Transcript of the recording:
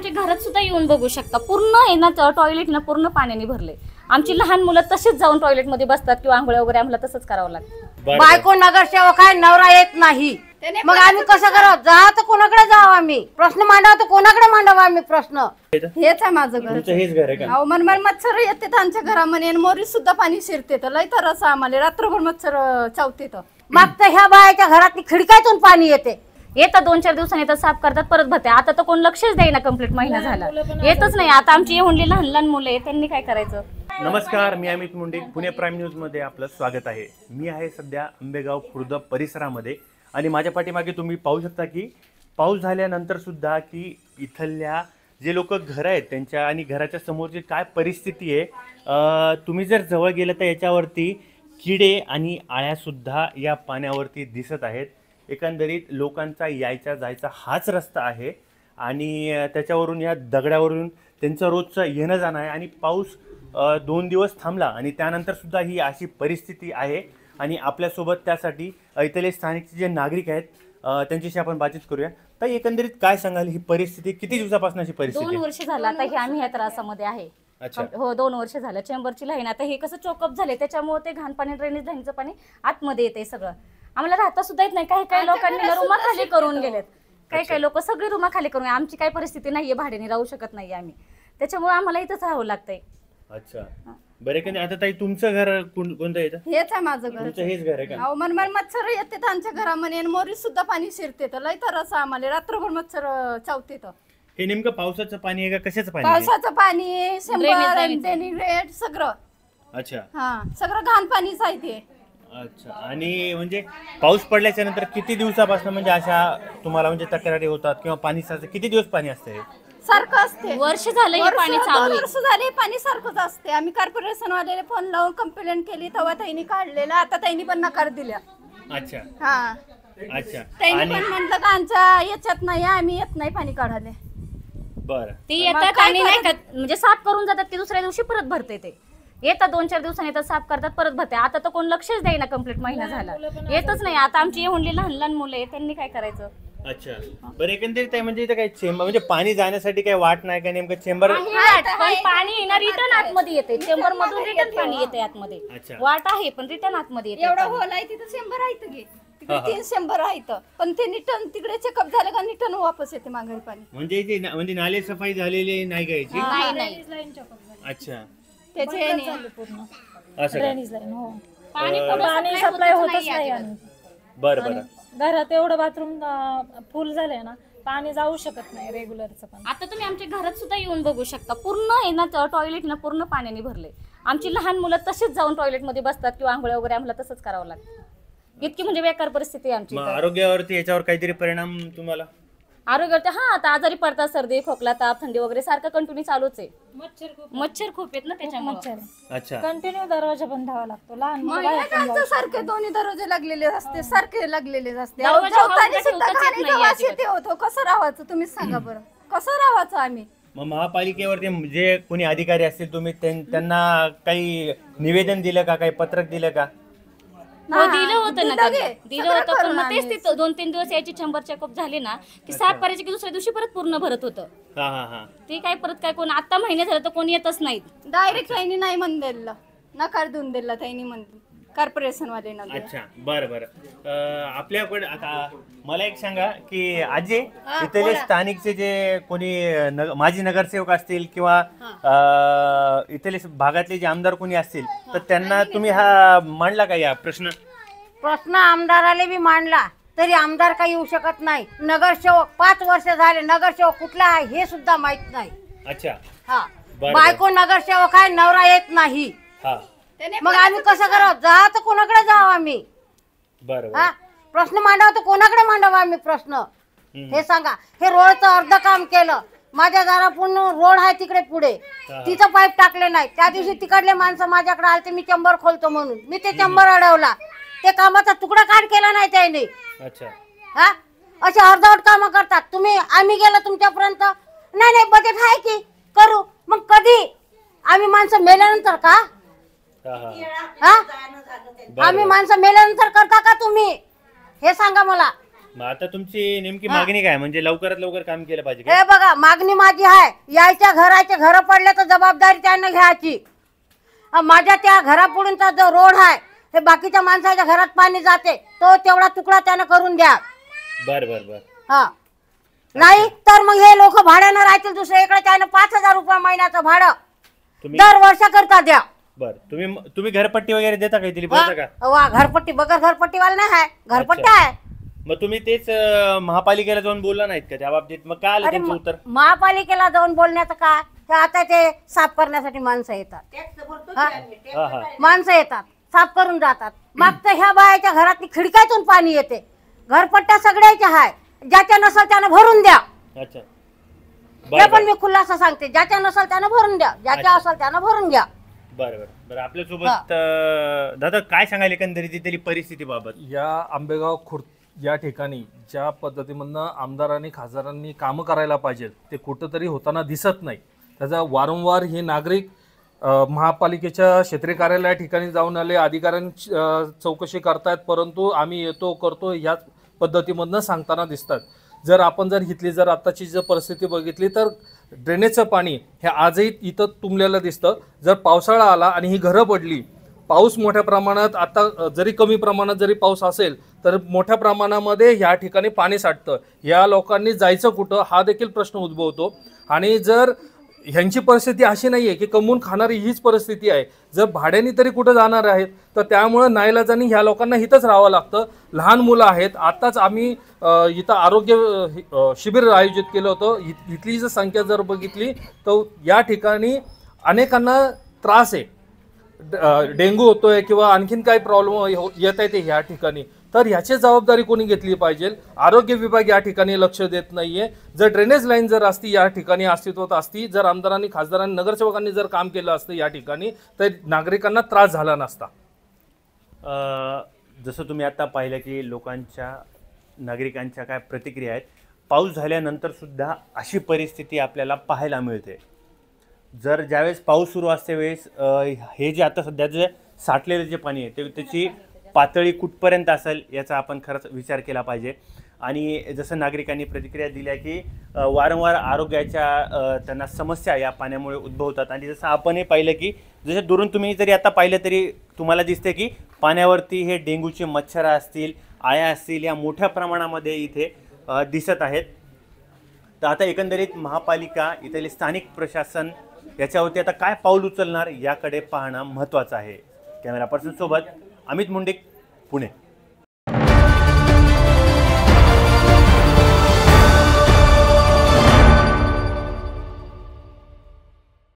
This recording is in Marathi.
आमच्या घरात सुद्धा येऊन बघू शकता, पूर्ण आहे ना टॉयलेट ना पूर्ण पाण्याने भरले। आमची लहान मुलं तसेच जाऊन टॉयलेट मध्ये बसतात किंवा आंघोळ वगैरे आम्हाला तसंच करावं लागतं। बायको नगरसेवक आहे, नवरा येत नाही, मग आम्ही कसं करावं? जा तर कोणाकडे जावं? आम्ही प्रश्न मांडावं तर कोणाकडे मांडावा आम्ही प्रश्न? हेच आहे माझं घर। हेच घर आहे का? अहो मनमाड मच्छर येते आमच्या घरामध्ये, मोरी सुद्धा पाणी शिरते तर लय तरच आम्हाला रात्रभर मच्छर चावते। तर मागचं ह्या बायाच्या घरातली खिडक्यातून पाणी येते, येतात 2-4 दिवसांनी तर साफ करतात, परत भरते। आता तर कोण लक्षच देईना, कंप्लीट महिना झाला येतच नाही। आता आमची एवढी लहान लहान मुलं आहे, त्यांनी काय करायचं? नमस्कार, मी अमित मुंडे, पुणे प्राईम न्यूज मध्ये आपलं स्वागत आहे। मी आहे सध्या आंबेगाव खुर्द परिसरामध्ये आणि माझ्या पाठीमागे तुम्ही पाहू शकता की पाऊस झाल्यानंतर सुद्धा की इथल्या जे लोक घर आहेत त्यांच्या आणि घराच्या समोरची काय परिस्थिती आहे, तुम्ही जर जवळ गेलं तर याच्यावरती किडे आणि आळ्यासुद्धा या पाण्यावरती दिसत आहेत। एकंदरीत लोकांचा यायचा जायचा हाच रस्ता आहे आणि त्याच्यावरून या दगडावरून त्यांचं रोजचं येणं जाणं आहे। आणि पाऊस 2 दिवस थांबला आणि त्यानंतर सुद्धा ही अशी परिस्थिती आहे। आणि आपल्यासोबत त्यासाठी इथले स्थानिक जे नागरिक आहेत त्यांच्याशी आपण बातचीत करूया। तर एकंदरीत काय सांगाल, ही परिस्थिती किती दिवसापासून अशी परिस्थिती? 2 वर्ष झालं आता हे आम्ही ह्या त्रासामध्ये आहे। हो 2 वर्ष झालं। चेंबरची लाईन आता हे कसं चोकअप झाले, त्याच्यामुळे ते घाण पाणी, ड्रेनेज लाईनचं पाणी आतमध्ये येते सगळं। आम्हाला राहता सुद्धा येत नाही। काही लोकांनी रुमा खाली करून गेलेत, काही लोक सगळे रुमा खाली करून। आमची काही परिस्थिती नाहीये, भाड्याने राहू शकत नाही आम्ही, त्याच्यामुळे आम्हाला इथंच राहावं लागतंय। अच्छा, बरे का? आता ताई तुमचं घर कोणतं येतं? हेच आहे माझं घर। तुमचं हेच घर आहे का? अहो मनमाड मच्छर येते आमच्या घरामध्ये, मोरी सुद्धा पाणी शिरते तर लय तरच आम्हाला रात्रभर मच्छर चावते। तर हे नेमकं पावसाचं पाणी आहे का कशाचं पाणी आहे? पावसाचं पाणी, ड्रेनेज सगळं। अच्छा हा, सगळं घाण पाणीच आहे ते। अच्छा, आणि म्हणजे पाऊस पडल्याच्या नंतर किती दिवसापासून म्हणजे अशा तुम्हाला म्हणजे तक्रारी होतात किंवा पाणी किती दिवस पाणी असते? सारखं असते, वर्ष झालं हे पाणी चालू आहे। वर्ष झाले पाणी सारखंच असते। आम्ही कॉर्पोरेशन वाल्याला फोन लावून कंप्लेंट केली, तेव्हा त्यांनी काढलेलं, आता त्यांनी पण नकार दिल्या। अच्छा हा, अच्छा, त्यांनी पण म्हटलं का आमच्या याच्यात नाही, आम्ही येत नाही पाणी काढायला। बरं, ती येतात आणि नाही का म्हणजे साफ करून जातात, की दुसऱ्या दिवशी परत भरते। ते येतात 2-4 दिवसांनी तर साफ करतात, परत भरते। आता तर कोण लक्षच देईना, कंप्लीट महिना झाला येतच नाही। आता आमची एवढी लहान लहान मुलं आहे, त्यांनी काय करायचं? अच्छा, बरं, एकंदरीत म्हणजे इथं काही चेंबर म्हणजे पाणी जाण्यासाठी काही वाट नाही का? नेमकं चेंबर पाणी येणार रिटर्न आतमध्ये येते, चेंबर मधून रिटर्न पाणी येते आतमध्ये। वाट आहे पण रिटर्न आतमध्ये येते। एवढा होल आहे तिथं 100 आहेत गे, तिकडे 300 आहेत, पण ते रिटर्न तिकडे चेकअप झालं का रिटर्न वापस येते माघारी पाणी। म्हणजे नाले सफाई झालेली नाही का याची? नाही। अच्छा, त्याचे असं पाणी सप्लाय होतच नाही। बरं बरं, घरात एवढं बाथरूम फुल झालंय ना, पाणी जाऊ शकत नाही रेग्युलरचं। पण आता तुम्ही आमच्या घरात सुद्धा येऊन बघू शकता, पूर्ण आहे ना टॉयलेट ना पूर्ण पाण्याने भरले। आमची लहान मुलं तसेच जाऊन टॉयलेट मध्ये बसतात किंवा आंघोळ वगैरे आम्हाला तसंच करावं लागतं। इतकी म्हणजे बेकार परिस्थिती आहे आमची। आरोग्यावरती याच्यावर काहीतरी परिणाम तुम्हाला? आरोग्यावर हा, आता आजारी पडतात, सर्दी खोकला ताप थंडी वगैरे सारखं कंटिन्यू चालूच आहे। मच्छर खूप आहेत ना त्याच्यामुळे। अच्छा, कंटिन्यू दरवाजा बंद ठेवावा लागतो। लहान सारखे दोन्ही दरवाजे लागलेले असते, सारखे लागलेले असते। कसं राहायचं तुम्ही सांगा बरं, कसं राहायचं आम्ही? मग महापालिकेवरती जे कोणी अधिकारी असतील तुम्ही त्यांना काही निवेदन दिलं का, काही पत्रक दिलं का? हो दिलं होतं ना, दिलं होतं, पण मग तेच तिथं 2-3 दिवस याची चेंबर चेकअप झाली ना की साफ करायची, की दुसऱ्या दिवशी परत पूर्ण भरत होतं। ते काय परत काय कोण आता महिने झालं तर कोणी येतच नाही। डायरेक्ट त्यांनी नाही म्हण दिलं, नकार देऊन दिला त्यांनी कॉर्पोरेशन वाले। अच्छा, बरं बरं, आपल्याकडे आता मला एक सांगा की आजी इथले स्थानिकचे जे कोणी माजी नगरसेवक असतील किंवा इथले भागातले जे आमदार कोणी असतील तर त्यांना तुम्ही हा मांडला का या प्रश्न? आमदाराले बी मांडला तरी आमदार काही येऊ शकत नाही। नगरसेवक 5 वर्ष झाले, नगरसेवक कुठला आहे हे सुद्धा माहित नाही। अच्छा, हा, बायको नगरसेवक आहे, नवरा येत नाही, मग आम्ही कसं करावं? जा तर कोणाकडे जावं आम्ही? बरं, हा, प्रश्न मांडावं तर कोणाकडे मांडावा आम्ही प्रश्न? हे सांगा। हे रोडचं अर्ध काम केलं, माझ्या दारापूर्ण रोड आहे तिकडे पुढे, तिथं पाईप टाकले नाही। त्या दिवशी तिकडले माणसं माझ्याकडे आले, मी चेंबर खोलतो म्हणून मी ते चेंबर अडवला, ते कामाचा तुकडा काढ केला नाही त्याने। हा, असे अर्धवट काम करतात तुम्ही। आम्ही गेलो तुमच्यापर्यंत, नाही बजेट आहे की करू, मग कधी? आम्ही माणसं मेल्यानंतर का? हा, आम्ही माणसं मेल्यानंतर करता का तुम्ही? हे सांगा मला। मग आता तुमची नेमकी मागणी काय, म्हणजे लवकरात लवकर काम केलं पाहिजे का? हे बघा मागणी माझी आहे, यायच्या घराचे घर पडले तर जबाबदारी त्यांना घ्यायची. माझ्या त्या घरापुढूनचा जो रोड आहे हे बाकीच्या माणसाच्या घरात पाणी जाते, तो तेवढा तुकडा त्यानं करून द्या. बर बर बर. हा नाही तर मग हे लोक भाड्यानं राहतील दुसऱ्या इकडे, त्यानं 5,000 रुपये महिन्याचं भाडं तुम्ही दर वर्षाकरता द्या. बर, तुम्ही घरपट्टी वगैरे देता काही दिली पाहिजे का? वा घरपट्टी बगर घरपट्टीवाला नाही आहे, घरपट्टी आहे. मग तुम्ही तेच महापालिकेला जाऊन बोलला नाहीत का त्या बाबतीत? मग काय आलं अरे त्यांचं उत्तर? महापालिकेला जाऊन बोलण्याचं काय, ते आता ते साफ करण्यासाठी माणसं येतात. हा हा. माणसं येतात साफ करून जातात. मागचं ह्या बायाच्या घरातली खिडक्यातून पाणी येते. घरपट्ट्या सगळ्याच्या आहे, ज्याच्या नसल त्यानं भरून द्या. अच्छा. हे पण मी खुलासा सांगते, ज्याच्या नसल त्यानं भरून द्या, ज्याच्या असल त्यानं भरून घ्या. बरं बरं. आपल्यासोबत दादा काय सांगायला एकंदरीत इथली परिस्थिती बाबत? या आंबेगाव खुर्द या ठिकाणी ज्या पद्धतीमधनं आमदारांनी खासदारांनी कामं करायला पाहिजेत ते कुठंतरी होताना दिसत नाही. त्याचा वारंवार हे नागरिक महापालिकेच्या क्षेत्रीय कार्यालया ठिकाणी जाऊन आले, अधिकाऱ्यांची चौकशी करतायत, परंतु आम्ही येतो करतो ह्याच पद्धतीमधनं सांगताना दिसतात. जर आपण इथली आत्ताची जर परिस्थिती बघितली तर ड्रेनेजचं पाणी हे आजही इथं तुंबलेलं दिसतं. जर पावसाळा आला आणि ही घरं पडली, पाऊस मोठ्या प्रमाणात, आता जरी कमी प्रमाणात जरी पाऊस असेल तर मोठ्या प्रमाणामध्ये ह्या ठिकाणी पाणी साठतं. या लोकांनी जायचं कुठं हा देखील प्रश्न उद्भवतो. आणि जर ह्यांची परिस्थिती अशी नाही आहे की कमवून खाणारी हीच परिस्थिती आहे, जर भाड्याने तरी कुठं जाणार आहेत तर त्यामुळं नाईलाजानी ह्या लोकांना इथंच राहावं लागतं. लहान मुलं आहेत. आत्ताच आम्ही इथं आरोग्य शिबिर आयोजित केलं होतं. इथली जर संख्या जर बघितली तर या ठिकाणी अनेकांना त्रास आहे, डेंग्यू होतोय किंवा आणखीन काही प्रॉब्लेम येत आहे ते ह्या ठिकाणी. तर ह्याची जबाबदारी कोणी घेतली पाहिजे? आरोग्य विभाग या ठिकाणी लक्ष देत नाहीये. जर ड्रेनेज लाईन जर असती या ठिकाणी अस्तित्वात असती, जर आमदारांनी खासदारांनी नगरसेवकांनी जर काम केलं असतं या ठिकाणी तर नागरिकांना त्रास झाला नसता. जसं तुम्ही आता पाहिलं की लोकांच्या नागरिकांच्या काय प्रतिक्रिया आहेत. पाऊस झाल्यानंतर सुद्धा अशी परिस्थिती आपल्याला पाहायला मिळते. जर ज्यावेळेस पाऊस सुरू असते वेळेस हे जे आता सध्या जे साठलेलं जे पाणी आहे ते त्याची पातळी कुठपर्यंत असेल याचा आपण खरंच विचार केला पाहिजे. आणि जसं नागरिकांनी प्रतिक्रिया दिल्या की वारंवार आरोग्याच्या त्यांना समस्या या पाण्यामुळे उद्भवतात. आणि जसं आपणही पाहिलं की जसं दुरून तुम्ही जरी आता पाहिलं तरी तुम्हाला दिसते की पाण्यावरती हे डेंग्यूचे मच्छर असतील, आया असतील, या मोठ्या प्रमाणामध्ये इथे दिसत आहेत. तर आता एकंदरीत महापालिका, इथले स्थानिक प्रशासन याच्यावरती आता काय पाऊल उचलणार याकडे पाहणं महत्त्वाचं आहे. कॅमेरा पर्सन सोबत अमित मुंडे, पुणे.